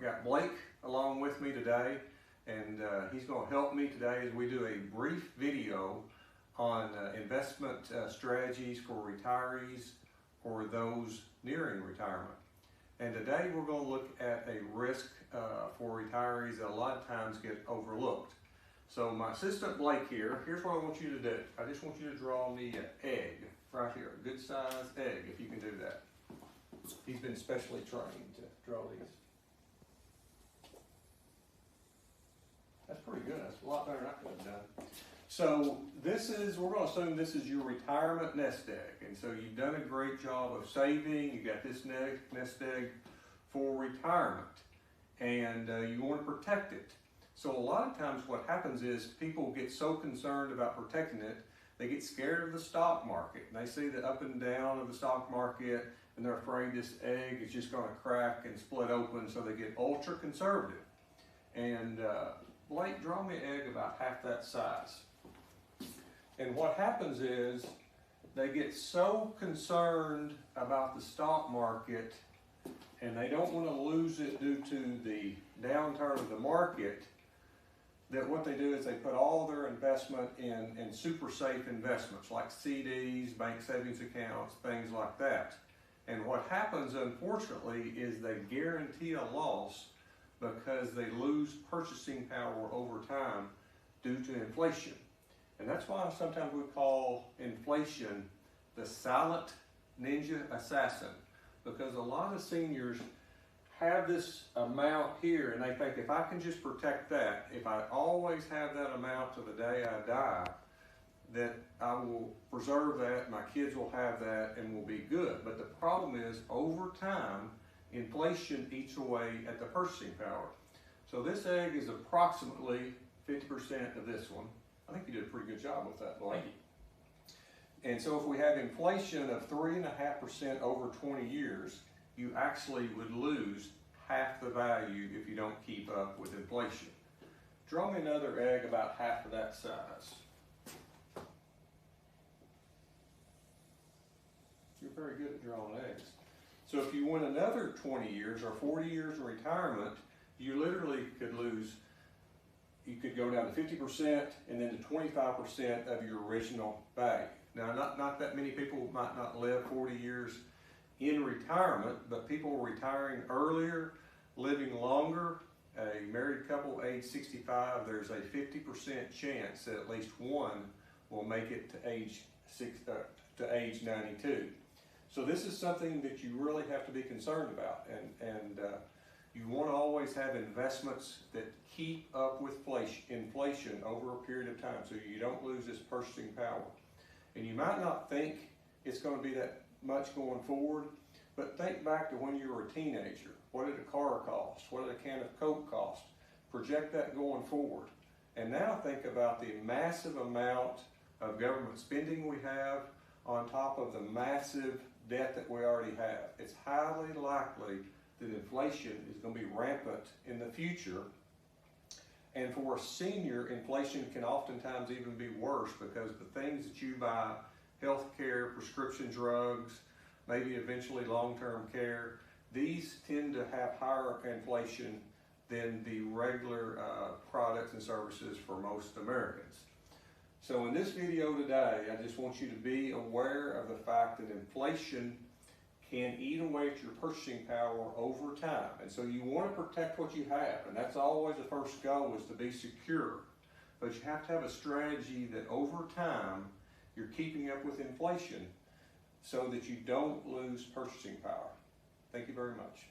I got Blake along with me today, and he's going to help me today as we do a brief video on investment strategies for retirees or those nearing retirement. And today we're going to look at a risk for retirees that a lot of times get overlooked. So my assistant Blake here's what I want you to do. I just want you to draw me an egg right here, a good sized egg, if you can do that. He's been specially trained to draw these. That's pretty good. That's a lot better than I could have done. So we're going to assume this is your retirement nest egg. And so you've done a great job of saving. You got this nest egg for retirement. And you want to protect it. So a lot of times what happens is people get so concerned about protecting it, they get scared of the stock market. And they see the up and down of the stock market, and they're afraid this egg is just going to crack and split open, so they get ultra conservative. And Blake, draw me an egg about half that size. And what happens is they get so concerned about the stock market and they don't want to lose it due to the downturn of the market, that what they do is they put all their investment in super safe investments like CDs, bank savings accounts, things like that. And what happens, unfortunately, is they guarantee a loss because they lose purchasing power over time due to inflation. And that's why sometimes we call inflation the silent ninja assassin, because a lot of seniors have this amount here and they think, if I can just protect that, if I always have that amount to the day I die, that I will preserve that, my kids will have that, and will be good. But the problem is, over time, inflation eats away at the purchasing power. So this egg is approximately 50% of this one. I think you did a pretty good job with that, Blake. Thank you. And so if we have inflation of 3.5% over 20 years, you actually would lose half the value if you don't keep up with inflation. Draw me another egg about half of that size. You're very good at drawing eggs. So if you went another 20 years or 40 years in retirement, you literally could lose, you could go down to 50% and then to 25% of your original value. Now, not that many people might not live 40 years in retirement, but people retiring earlier, living longer. A married couple age 65, there's a 50% chance that at least one will make it to age 92. So this is something that you really have to be concerned about, and you want to always have investments that keep up with inflation over a period of time, so you don't lose this purchasing power. And you might not think it's going to be that much going forward, but think back to when you were a teenager. What did a car cost? What did a can of Coke cost? Project that going forward. And now think about the massive amount of government spending we have on top of the massive debt that we already have. It's highly likely that inflation is going to be rampant in the future. And for a senior, inflation can oftentimes even be worse because the things that you buy, healthcare, prescription drugs, maybe eventually long-term care, these tend to have higher inflation than the regular products and services for most Americans. So in this video today, I just want you to be aware of the fact that inflation can eat away at your purchasing power over time. And so you want to protect what you have, and that's always the first goal, is to be secure. But you have to have a strategy that over time, you're keeping up with inflation so that you don't lose purchasing power. Thank you very much.